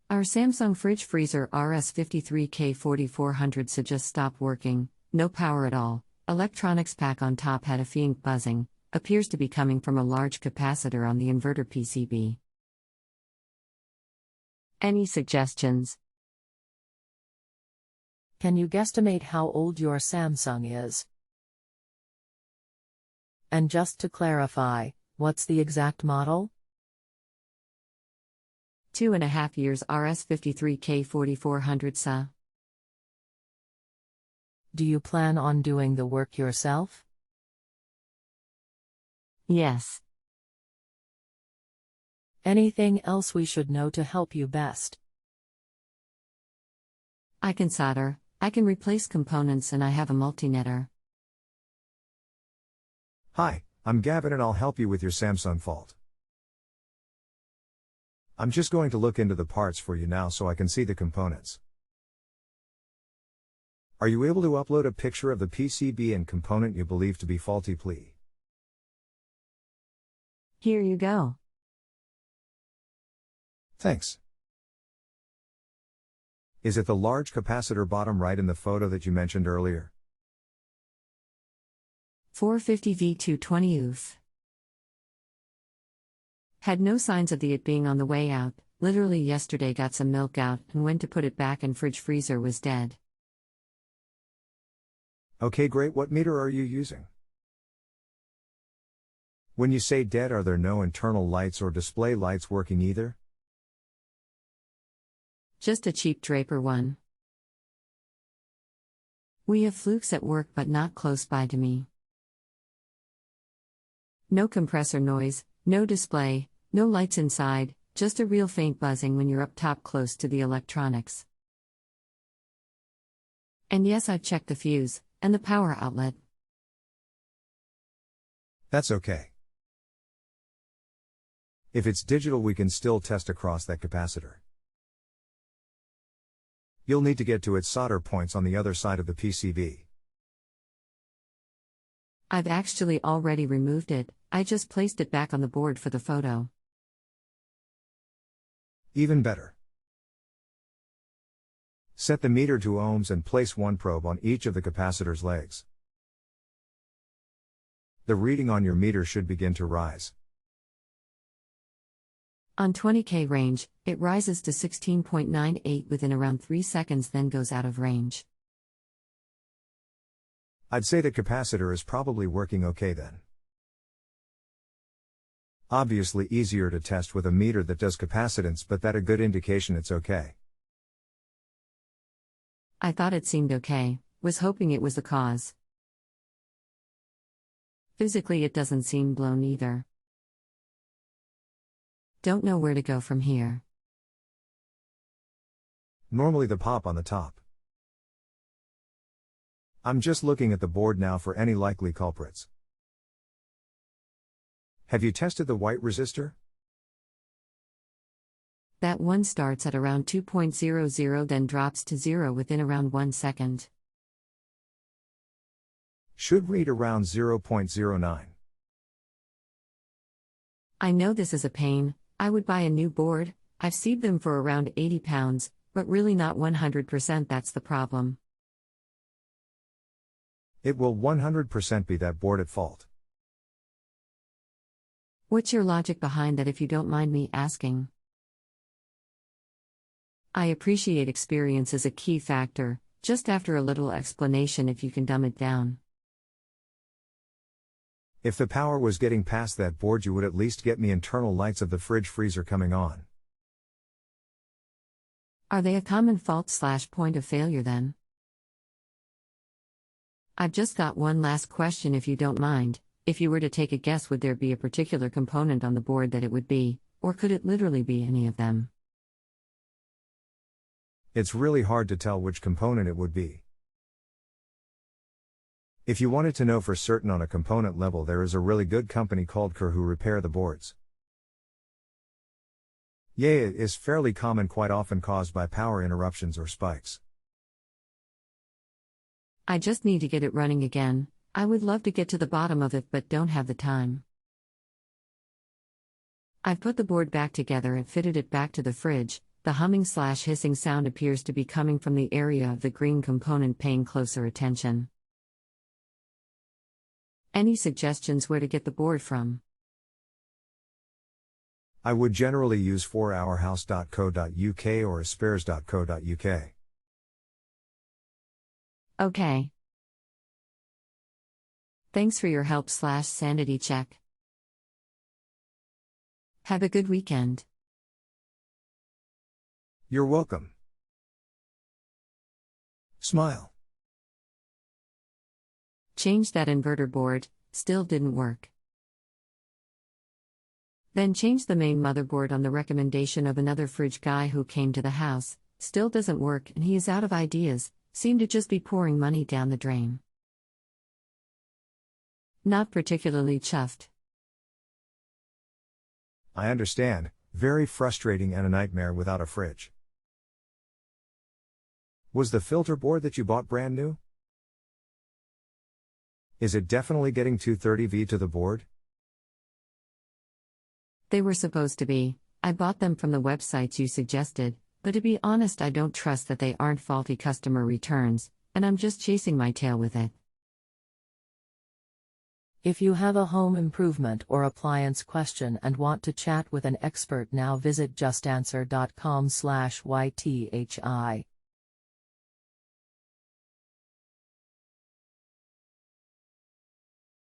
Our Samsung fridge freezer Rs53k4400sa just stopped working, no power at all, electronics pack on top had a feingt buzzing, appears to be coming from a large capacitor on the inverter PCB. Any suggestions? Can you guesstimate how old your Samsung is? And just to clarify, what's the exact model? 2.5 years Rs53k4400sa. Do you plan on doing the work yourself? Yes. Anything else we should know to help you best? I can solder, I can replace components, and I have a multineter. Hi, I'm Gavin and I'll help you with your Samsung fault. I'm just going to look into the parts for you now so I can see the components. Are you able to upload a picture of the PCB and component you believe to be faulty, please? Here you go. Thanks. Is it the large capacitor bottom right in the photo that you mentioned earlier? 450V220 oof. Had no signs of it being on the way out, literally yesterday got some milk out and went to put it back and fridge freezer was dead. Okay, great. What meter are you using? When you say dead, are there no internal lights or display lights working either? Just a cheap Draper one. We have flukes at work but not close by to me. No compressor noise, no display, no lights inside, just a real faint buzzing when you're up top close to the electronics. And yes, I've checked the fuse, and the power outlet. That's okay. If it's digital, we can still test across that capacitor. You'll need to get to its solder points on the other side of the PCB. I've actually already removed it, I just placed it back on the board for the photo. Even better. Set the meter to ohms and place one probe on each of the capacitor's legs. The reading on your meter should begin to rise. On 20K range, it rises to 16.98 within around 3 seconds, then goes out of range. I'd say the capacitor is probably working okay then. Obviously easier to test with a meter that does capacitance, but that's a good indication it's okay. I thought it seemed okay, was hoping it was the cause. Physically it doesn't seem blown either. Don't know where to go from here. Normally the pop on the top. I'm just looking at the board now for any likely culprits. Have you tested the white resistor? That one starts at around 2.00, then drops to 0 within around 1 second. Should read around 0.09. I know this is a pain, I would buy a new board, I've seen them for around £80, but really not 100%, that's the problem. It will 100% be that board at fault. What's your logic behind that, if you don't mind me asking? I appreciate experience is a key factor, just after a little explanation if you can dumb it down. If the power was getting past that board, you would at least get me internal lights of the fridge freezer coming on. Are they a common fault/point of failure then? I've just got one last question if you don't mind. If you were to take a guess, would there be a particular component on the board that it would be, or could it literally be any of them? It's really hard to tell which component it would be. If you wanted to know for certain on a component level, there is a really good company called Kerr who repair the boards. Yeah, it is fairly common, quite often caused by power interruptions or spikes. I just need to get it running again. I would love to get to the bottom of it but don't have the time. I've put the board back together and fitted it back to the fridge, The humming/hissing sound appears to be coming from the area of the green component paying closer attention. Any suggestions where to get the board from? I would generally use 4hourhouse.co.uk or spares.co.uk. Okay. Thanks for your help/sanity check. Have a good weekend. You're welcome. Smile. Changed that inverter board, still didn't work. Then changed the main motherboard on the recommendation of another fridge guy who came to the house, still doesn't work and he is out of ideas, seemed to just be pouring money down the drain. Not particularly chuffed. I understand, very frustrating and a nightmare without a fridge. Was the filter board that you bought brand new? Is it definitely getting 230V to the board? They were supposed to be. I bought them from the websites you suggested, but to be honest, I don't trust that they aren't faulty customer returns, and I'm just chasing my tail with it. If you have a home improvement or appliance question and want to chat with an expert now, visit justanswer.com/ythi.